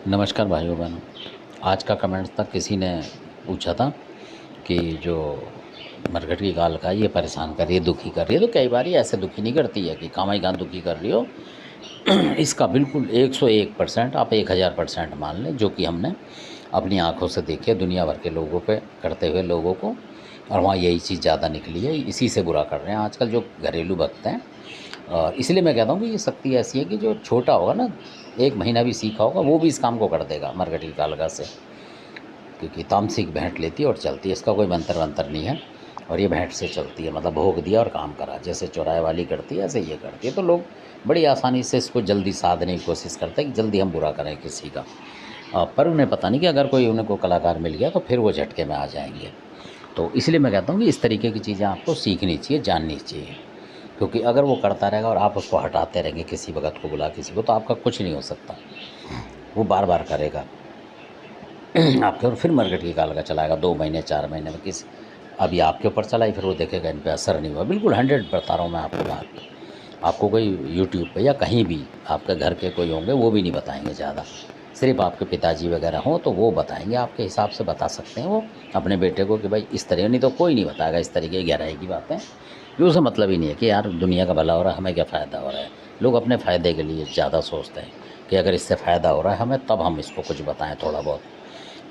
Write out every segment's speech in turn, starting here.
नमस्कार भाइयों बहनों। आज का कमेंट्स तक किसी ने पूछा था कि जो मरघट की गाल का ये परेशान कर रही है, दुखी कर रही है। तो कई बार ये ऐसे दुखी नहीं करती है कि कामाई गान दुखी कर रही हो। इसका बिल्कुल 101% आप 1000% मान लें, जो कि हमने अपनी आंखों से देखे दुनिया भर के लोगों पे करते हुए लोगों को, और वहाँ यही चीज़ ज़्यादा निकली है। इसी से बुरा कर रहे हैं आजकल जो घरेलू भक्त हैं। और इसलिए मैं कहता हूँ कि ये शक्ति ऐसी है कि जो छोटा होगा ना, 1 महीना भी सीखा होगा, वो भी इस काम को कर देगा मरघट की कालका से। क्योंकि तामसिक भेंट लेती है और चलती है, इसका कोई मंत्र वंतर नहीं है। और ये भेंट से चलती है, मतलब भोग दिया और काम करा, जैसे चौराहे वाली करती है ऐसे ये करती है। तो लोग बड़ी आसानी से इसको जल्दी साधने की कोशिश करते हैं कि जल्दी हम बुरा करें किसी का। पर उन्हें पता नहीं कि अगर कोई उनको कलाकार मिल गया तो फिर वो झटके में आ जाएंगे। तो इसलिए मैं कहता हूँ कि इस तरीके की चीज़ें आपको सीखनी चाहिए, जाननी चाहिए। क्योंकि अगर वो करता रहेगा और आप उसको हटाते रहेंगे, किसी भगत को बुला किसी को, तो आपका कुछ नहीं हो सकता। वो बार बार करेगा आपके, और फिर मरघट की काल का चलाएगा 2 महीने 4 महीने में। किस अभी आपके ऊपर चलाई, फिर वो देखेगा इन पे असर नहीं हुआ। बिल्कुल 100 बता रहा हूँ मैं आपको बात। आपको कोई यूट्यूब पे या कहीं भी आपके घर के कोई होंगे वो भी नहीं बताएंगे ज़्यादा। सिर्फ आपके पिताजी वगैरह हों तो वो बताएंगे, आपके हिसाब से बता सकते हैं वो अपने बेटे को कि भाई इस तरह। नहीं तो कोई नहीं बताएगा इस तरीके की गहराई की बातें, कि उसे मतलब ही नहीं है कि यार दुनिया का भला हो रहा है, हमें क्या फ़ायदा हो रहा है। लोग अपने फ़ायदे के लिए ज़्यादा सोचते हैं कि अगर इससे फ़ायदा हो रहा है हमें, तब हम इसको कुछ बताएं थोड़ा बहुत।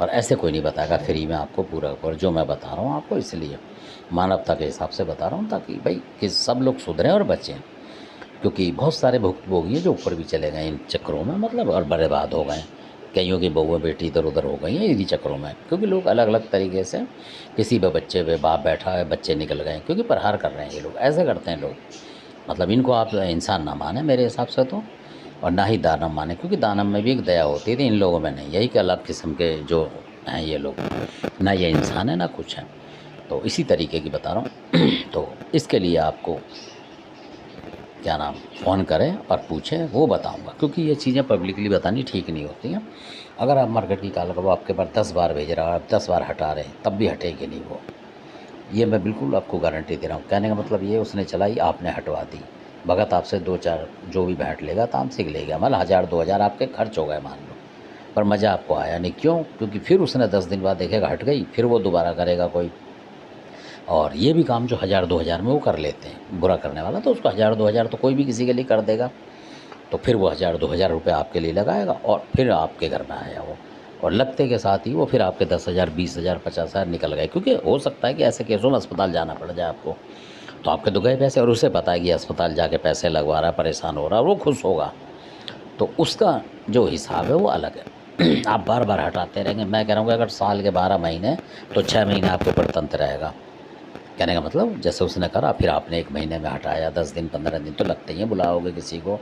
और ऐसे कोई नहीं बताएगा फ्री में आपको पूरा। और जो मैं बता रहा हूँ आपको, इसलिए मानवता के हिसाब से बता रहा हूँ, ताकि भाई कि सब लोग सुधरें और बचें। क्योंकि बहुत सारे भुक्तभोगी हैं जो ऊपर भी चले गए इन चक्करों में, मतलब और बर्बाद हो गए। कईयों की बहुएँ बेटी इधर उधर हो गई हैं इन्हीं चक्करों में, क्योंकि लोग अलग अलग तरीके से, किसी पे बच्चे पे बाप बैठा है, बच्चे निकल गए, क्योंकि प्रहार कर रहे हैं ये लोग, ऐसे करते हैं लोग। मतलब इनको आप इंसान ना माने मेरे हिसाब से तो, और ना ही दानव माने, क्योंकि दानव में भी एक दया होती थी, इन लोगों में नहीं। यही कि अलग किस्म के जो हैं ये लोग, ना ये इंसान है ना कुछ है। तो इसी तरीके की बता रहा हूँ। तो इसके लिए आपको क्या नाम, फ़ोन करें और पूछें, वो बताऊँगा। क्योंकि ये चीज़ें पब्लिकली बतानी ठीक नहीं होती हैं। अगर आप मरघट की काल का वो आपके पास 10 बार भेज रहा है, आप 10 बार हटा रहे हैं, तब भी हटेगी नहीं वो। ये मैं बिल्कुल आपको गारंटी दे रहा हूँ। कहने का मतलब ये, उसने चलाई, आपने हटवा दी। भगत आपसे 2-4 जो भी भेंट लेगा तामसिक ले गया, मतलब 1000-2000 आपके खर्च हो गए मान लो, पर मज़ा आपको आया नहीं। क्यों? क्योंकि फिर उसने 10 दिन बाद देखेगा हट गई, फिर वो दोबारा करेगा कोई। और ये भी काम जो 1000-2000 में वो कर लेते हैं, बुरा करने वाला, तो उसको 1000-2000 तो कोई भी किसी के लिए कर देगा। तो फिर वो 1000-2000 रुपये आपके लिए लगाएगा और फिर आपके घर में आया वो। और लगते के साथ ही वो फिर आपके 10,000, 20,000, 50,000 निकल गए। क्योंकि हो सकता है कि ऐसे केसों में अस्पताल जाना पड़ जाए आपको, तो आपके तो गए पैसे, और उसे पता है कि अस्पताल जाके पैसे लगवा रहा है, परेशान हो रहा है, और वो खुश होगा। तो उसका जो हिसाब है वो अलग है। आप बार बार हटाते रहेंगे। मैं कह रहा हूँ कि अगर साल के 12 महीने, तो 6 महीने आपके ऊपर तंत्र रहेगा। कहने का मतलब, जैसे उसने करा, फिर आपने 1 महीने में हटाया, 10 दिन 15 दिन तो लगते ही हैं, बुलाओगे किसी को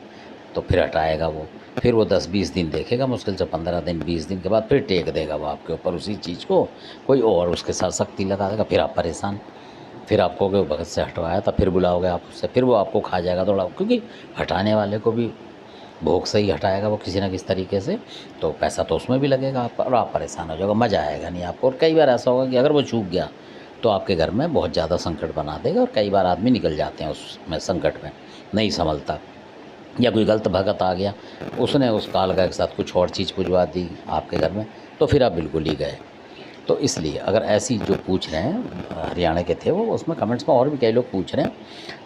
तो फिर हटाएगा वो। फिर वो 10-20 दिन देखेगा, मुश्किल से 15 दिन 20 दिन के बाद फिर टेक देगा वो आपके ऊपर उसी चीज़ को, कोई और उसके साथ सख्ती लगा देगा। फिर आप परेशान, फिर आप कहोगे वो भगत से हटवाया था, फिर बुलाओगे आप उससे, फिर वो आपको खा जाएगा थोड़ा। क्योंकि हटाने वाले को भी भोग से ही हटाएगा वो किसी ना किसी तरीके से, तो पैसा तो उसमें भी लगेगा आपका, और आप परेशान हो जाओगे, मज़ा आएगा नहीं आपको। और कई बार ऐसा होगा कि अगर वो चूक गया तो आपके घर में बहुत ज़्यादा संकट बना देगा, और कई बार आदमी निकल जाते हैं उसमें संकट में, नहीं संभलता। या कोई गलत भगत आ गया, उसने उस कालका के साथ कुछ और चीज़ पुजवा दी आपके घर में, तो फिर आप बिल्कुल ही गए। तो इसलिए अगर ऐसी जो पूछ रहे हैं, हरियाणा के थे वो, उसमें कमेंट्स में और भी कई लोग पूछ रहे हैं,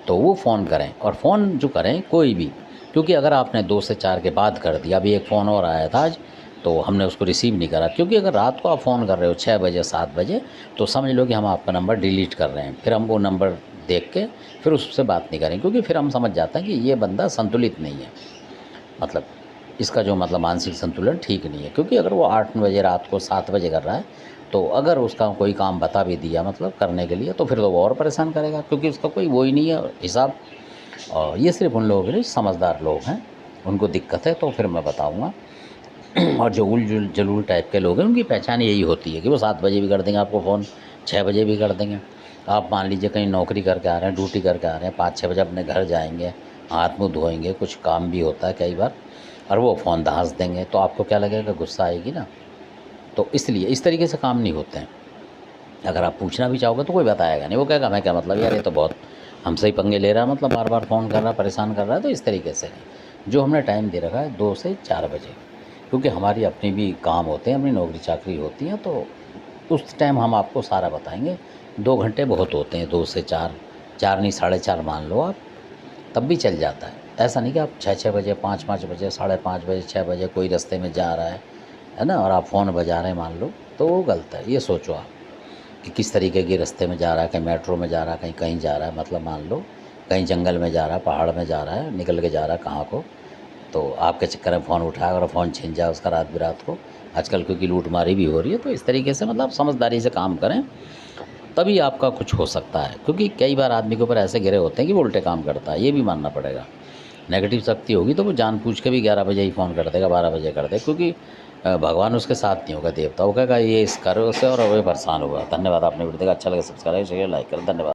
तो वो फ़ोन करें। और फ़ोन जो करें कोई भी, क्योंकि अगर आपने 2 से 4 के बाद कर दिया, अभी एक फ़ोन और आया था आज, तो हमने उसको रिसीव नहीं करा। क्योंकि अगर रात को आप फ़ोन कर रहे हो 6 बजे 7 बजे, तो समझ लो कि हम आपका नंबर डिलीट कर रहे हैं। फिर हम वो नंबर देख के फिर उससे बात नहीं करें, क्योंकि फिर हम समझ जाते हैं कि ये बंदा संतुलित नहीं है, मतलब इसका जो मतलब मानसिक संतुलन ठीक नहीं है। क्योंकि अगर वो 8 बजे रात को 7 बजे कर रहा है, तो अगर उसका कोई काम बता भी दिया मतलब करने के लिए, तो फिर तो वो और परेशान करेगा, क्योंकि उसका कोई वो ही नहीं है हिसाब। और ये सिर्फ उन लोगों के लिए, समझदार लोग हैं, उनको दिक्कत है, तो फिर मैं बताऊँगा। और जो उल जलूल टाइप के लोग हैं, उनकी पहचान यही होती है कि वो 7 बजे भी कर देंगे आपको फ़ोन, 6 बजे भी कर देंगे। आप मान लीजिए कहीं नौकरी करके आ रहे हैं, ड्यूटी करके आ रहे हैं, 5-6 बजे अपने घर जाएँगे, हाथ मुँह धोएँगे, कुछ काम भी होता है कई बार, और वो फ़ोन धाँस देंगे, तो आपको क्या लगेगा, गुस्सा आएगी ना। तो इसलिए इस तरीके से काम नहीं होते हैं। अगर आप पूछना भी चाहोगे तो कोई बताएगा नहीं, वो कहेगा हमें क्या मतलब यार, ये तो बहुत हमसे ही पंगे ले रहा है, मतलब बार बार फ़ोन कर रहा है, परेशान कर रहा है। तो इस तरीके से नहीं। जो हमने टाइम दे रखा है 2 से 4 बजे, क्योंकि हमारी अपनी भी काम होते हैं, अपनी नौकरी चाकरी होती है, तो उस टाइम हम आपको सारा बताएंगे। 2 घंटे बहुत होते हैं, 2 से 4, 4 नहीं 4:30 मान लो आप, तब भी चल जाता है। ऐसा नहीं कि आप 6-6 बजे, 5-5 बजे, 5:30 बजे, 6 बजे कोई रास्ते में जा रहा है ना, और आप फ़ोन बजा रहे हैं मान लो, तो वो गलत है। ये सोचो आप कि किस तरीके के रास्ते में जा रहा है, कहीं मेट्रो में जा रहा है, कहीं कहीं जा रहा है, मतलब मान लो कहीं जंगल में जा रहा है, पहाड़ में जा रहा है, निकल के जा रहा है कहाँ को, तो आपके चक्कर में फ़ोन उठाया और फ़ोन छिन जाए उसका रात बिरात को। आजकल क्योंकि लूटमारी भी हो रही है, तो इस तरीके से मतलब समझदारी से काम करें, तभी आपका कुछ हो सकता है। क्योंकि कई बार आदमी के ऊपर ऐसे गिरे होते हैं कि वो उल्टे काम करता है, ये भी मानना पड़ेगा। नेगेटिव शक्ति होगी तो वो जानबूझ के भी 11 बजे ही फ़ोन कर देगा, 12 बजे कर देगा, क्योंकि भगवान उसके साथ नहीं होगा, देवता वो कहेगा ये इस करो से, और वो परेशान होगा। धन्यवाद, आपने वीडियो देखा, अच्छा लगा सब्सक्राइब शेयर लाइक करें, धन्यवाद।